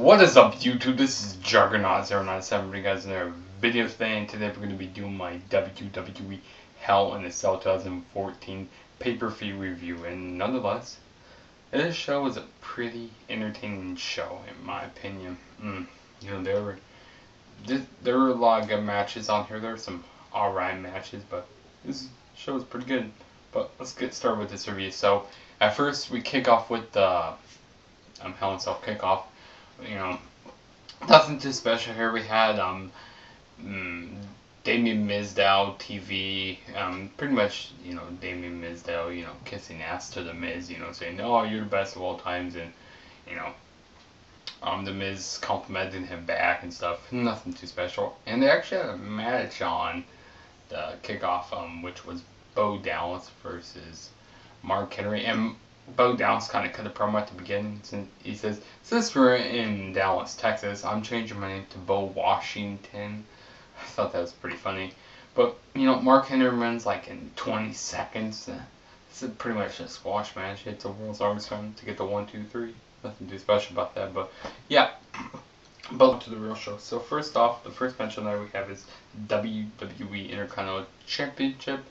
What is up, YouTube? This is Juggernaut097 for you guys in their video today, and today we're going to be doing my WWE Hell in a Cell 2014 pay-per-view review. And nonetheless, this show was a pretty entertaining show, in my opinion. You know, there were a lot of good matches on here. There were some alright matches, but this show was pretty good. But let's get started with this review. So, at first, we kick off with the Hell in a Cell kickoff. You know, nothing too special here. We had Damien Mizdow TV, pretty much, you know, Damien Mizdow, you know, kissing ass to the Miz, you know, saying, "Oh, you're the best of all times," and you know, the Miz complimenting him back and stuff. Nothing too special. And they actually had a match on the kickoff, which was Bo Dallas versus Mark Henry, and Bo Dallas kind of cut a promo at the beginning. He says, "Since we're in Dallas, Texas, I'm changing my name to Bo Washington." I thought that was pretty funny. But, you know, Mark Henry runs like in 20 seconds. This is pretty much a squash match. It's a world's longest time to get the 1, 2, 3. Nothing too special about that. But, yeah. But to the real show. So, first off, the first match on there we have is WWE Intercontinental Championship.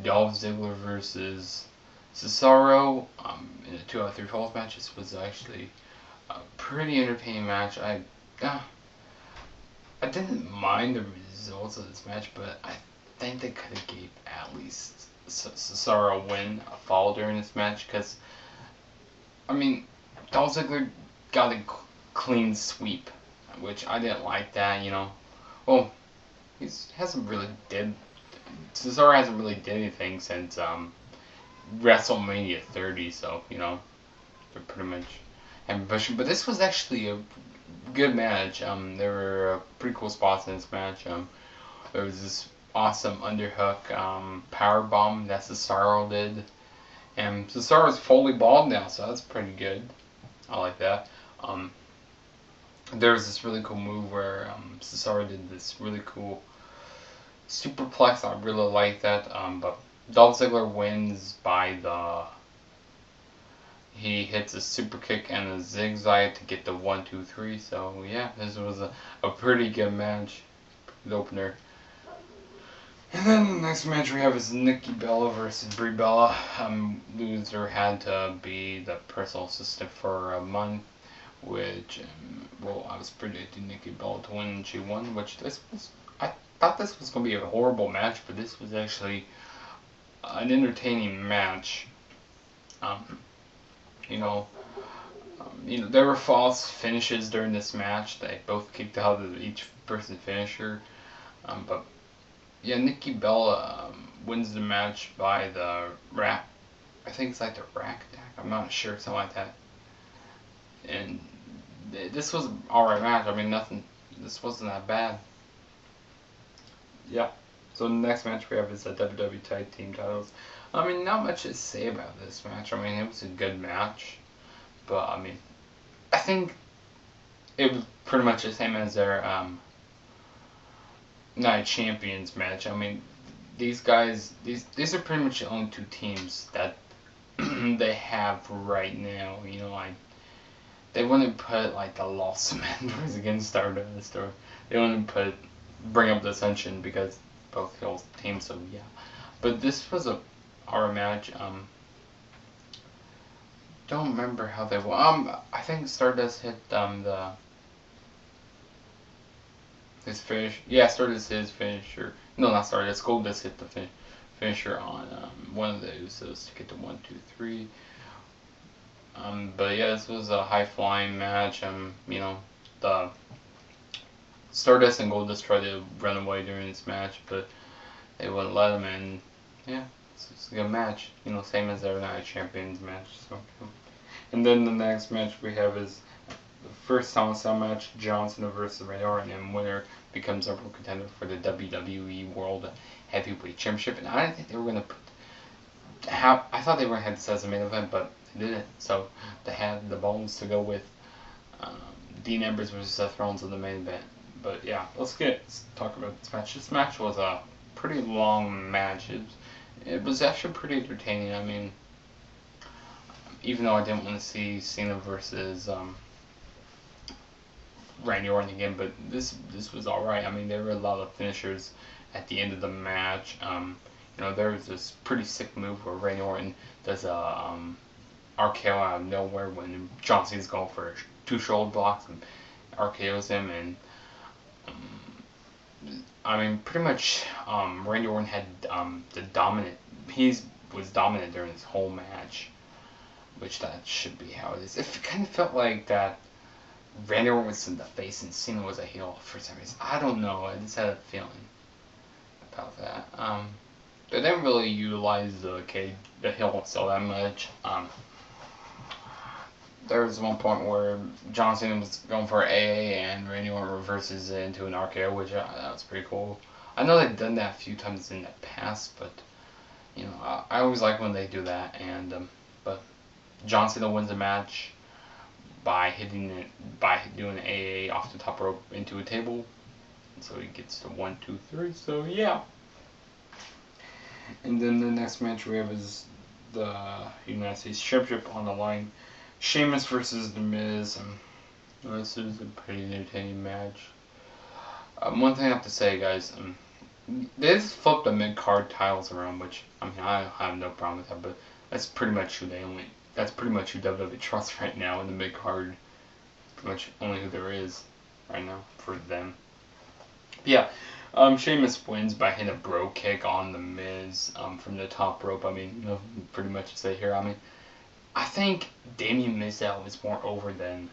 Dolph Ziggler versus Cesaro in a 2 out of 3 falls match. This was actually a pretty entertaining match. I didn't mind the results of this match, but I think they could have gave at least Cesaro a win, a fall during this match, because I mean, Dolph Ziggler got a clean sweep, which I didn't like that. You know, well, Cesaro hasn't really did anything since WrestleMania 30, so, you know, they're pretty much ambition. But this was actually a good match. There were pretty cool spots in this match. There was this awesome underhook power bomb that Cesaro did, and Cesaro's fully bald now, so that's pretty good. I like that. There was this really cool move where Cesaro did this really cool superplex. I really like that. But Dolph Ziggler wins by he hits a super kick and a zigzag to get the 1, 2, 3. So yeah, this was a pretty good match, the opener. And then the next match we have is Nikki Bella versus Brie Bella. Loser had to be the personal assistant for a month, which well, I was predicting Nikki Bella to win, and she won. Which I thought this was going to be a horrible match, but this was actually an entertaining match. You know, there were false finishes during this match. They both kicked out of each person's finisher. But yeah, Nikki Bella wins the match by the rack. I think it's like the rack attack. I'm not sure, something like that. And this was an alright match. I mean, this wasn't that bad. Yeah. So the next match we have is the WWE Tag Team titles. I mean, not much to say about this match. I mean, it was a good match, but I mean, I think it was pretty much the same as their Night Champions match. I mean, these guys, these are pretty much the only two teams that they have right now. You know, they wouldn't put like the Lost Cementers against Stardust, or they wouldn't bring up the Ascension because both heel teams. So yeah, but this was our match. Don't remember how they won. I think Stardust hit his finish. Yeah, Stardust hit his finisher. No, not Stardust. Goldust hit the finisher on one of the Usos to get to 1, 2, 3. But yeah, this was a high flying match. You know, the Stardust and Goldust tried to run away during this match, but they wouldn't let them. And yeah, it's a good match. You know, same as their Night Champions match. So, and then the next match we have is the first Hell in a Cell match: John Cena versus Randy Orton, and winner becomes a contender for the WWE World Heavyweight Championship. And I didn't think they were gonna I thought they were gonna have this as a main event, but they didn't. So they had the bones to go with Dean Ambrose versus Seth Rollins in the main event. But yeah, let's talk about this match. This match was a pretty long match. It was actually pretty entertaining. I mean, even though I didn't want to see Cena versus Randy Orton again, but this was all right. I mean, there were a lot of finishers at the end of the match. There was this pretty sick move where Randy Orton does a RKO out of nowhere when John Cena's going for two shoulder blocks and RKO's him, and I mean, pretty much Randy Orton had the dominant. He was dominant during this whole match, which that should be how it is. It kind of felt like that Randy Orton was in the face and Cena was a heel for some reason. I don't know. I just had a feeling about that. They didn't really utilize the heel so that much. There was one point where John Cena was going for AA and Randy Orton reverses it into an RKO, which that was pretty cool. I know they've done that a few times in the past, but I always like when they do that. And but John Cena wins the match by doing an AA off the top rope into a table, and so he gets to 1, 2, 3. So yeah. And then the next match we have is the United States Championship on the line. Sheamus versus The Miz. This is a pretty entertaining match. One thing I have to say, guys, they just flipped the mid-card titles around, which I have no problem with that, but that's pretty much who that's pretty much who WWE trusts right now in the mid-card. Pretty much only who there is right now for them. Yeah, Sheamus wins by hitting a bro kick on The Miz from the top rope. I mean, nothing pretty much to say here. I mean, I think Damien Mizdow is more over than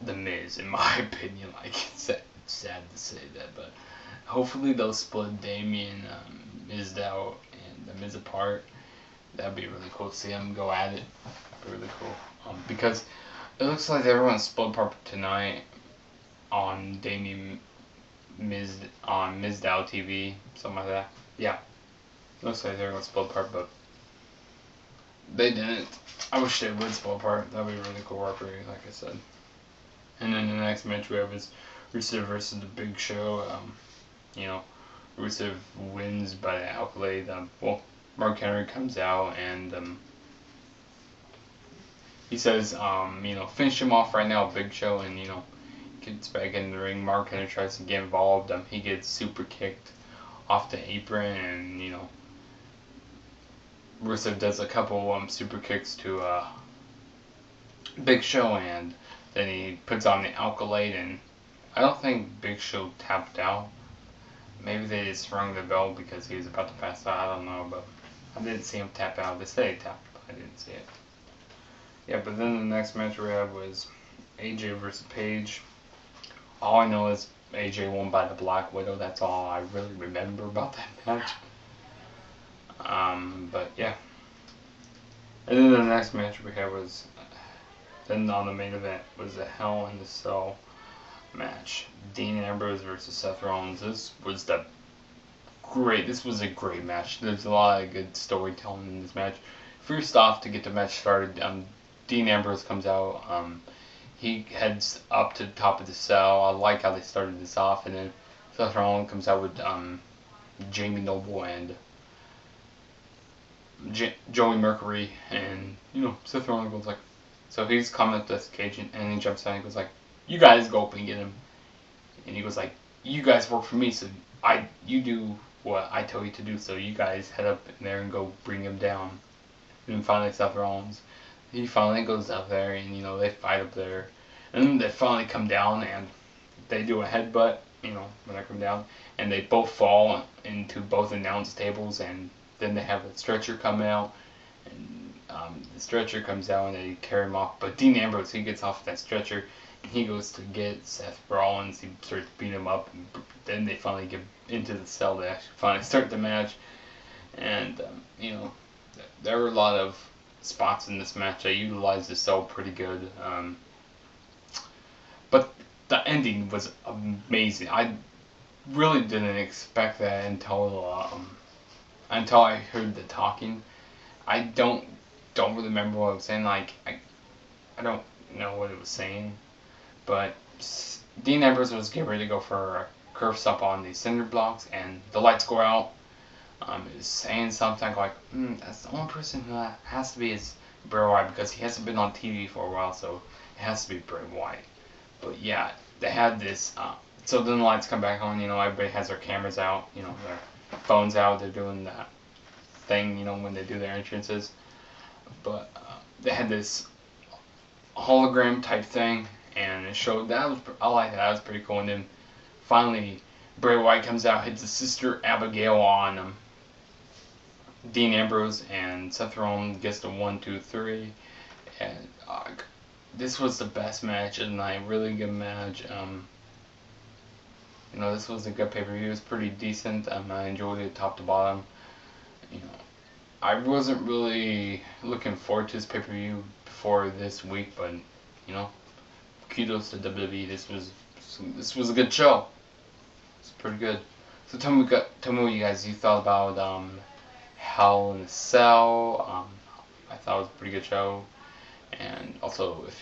The Miz, in my opinion. Like, it's sad to say that, but hopefully they'll split Damien Mizdow and The Miz apart. That'd be really cool to see them go at it. That'd be really cool. Because it looks like everyone's split apart tonight on on Mizdow TV, something like that. Yeah, looks like they're gonna split apart, but they didn't. I wish they would split apart. That'd be a really cool rivalry, like I said. And then the next match we have is Rusev versus the Big Show. Rusev wins by the accolade. Mark Henry comes out and he says, finish him off right now, Big Show, and gets back in the ring. Mark Henry tries to get involved. He gets super kicked off the apron, and Rusev does a couple super kicks to Big Show, and then he puts on the accolade, and I don't think Big Show tapped out. Maybe they just rung the bell because he was about to pass out. I don't know, but I didn't see him tap out. They say he tapped, but I didn't see it. Yeah, but then the next match we had was AJ versus Paige. All I know is AJ won by the Black Widow. That's all I really remember about that match. But yeah. And then the next match we had was, then on the main event was a Hell in a Cell match. Dean Ambrose versus Seth Rollins. This was a great match. There's a lot of good storytelling in this match. First off, to get the match started, Dean Ambrose comes out. He heads up to the top of the cell. I like how they started this off, and then Seth Rollins comes out with Jamie Noble and Joey Mercury, and Seth Rollins goes like, so he's coming up to this cage, and he jumps out and he goes like, you guys go up and get him, and he goes like, you guys work for me, so you do what I tell you to do, so you guys head up in there and go bring him down. And then finally Seth Rollins, he finally goes up there, and they fight up there, and then they finally come down and they do a headbutt, when they come down, and they both fall into both announce tables, and then they have a stretcher come out, and the stretcher comes out and they carry him off. But Dean Ambrose, he gets off that stretcher and he goes to get Seth Rollins. He starts beating him up, and then they finally get into the cell to actually finally start the match. And there were a lot of spots in this match. I utilized the cell pretty good. But the ending was amazing. I really didn't expect that until I heard the talking. I don't really remember what it was saying. Like I don't know what it was saying, but Dean Ambrose was getting ready to go for a curve stop on the cinder blocks, and the lights go out. It was saying something like, that's the only person who has to be is Bray Wyatt, because he hasn't been on TV for a while, so it has to be Bray Wyatt. But yeah, they had this. So then the lights come back on. Everybody has their cameras out. Their phones out. They're doing that thing. When they do their entrances. But they had this hologram type thing, and it showed that was I like that. That was pretty cool. And then finally, Bray Wyatt comes out, hits his sister Abigail on Dean Ambrose, and Seth Rollins gets the 1, 2, 3, and this was the best match of the night. Really good match. This was a good pay-per-view. It was pretty decent. I enjoyed it top to bottom. You know, I wasn't really looking forward to this pay-per-view before this week, but kudos to WWE. This was a good show. It's pretty good. So tell me what you thought about Hell in a Cell. I thought it was a pretty good show. And also, if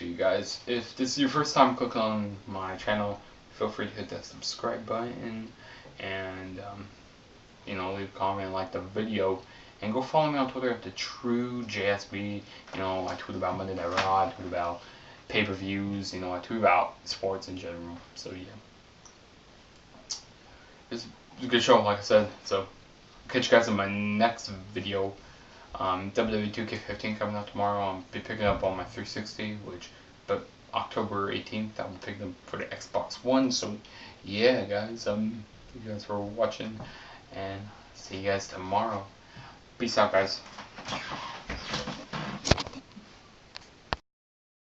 this is your first time clicking on my channel, feel free to hit that subscribe button and leave a comment, like the video, and go follow me on Twitter at the True JSB. I tweet about Monday Night Raw, I tweet about pay-per-views, I tweet about sports in general. So yeah, it's a good show, like I said. So catch you guys in my next video. WWE 2K15 coming out tomorrow. I'll be picking up on my 360, but October 18th I'll be picking up for the Xbox One. So yeah, guys, thank you guys for watching, and see you guys tomorrow. Peace out, guys.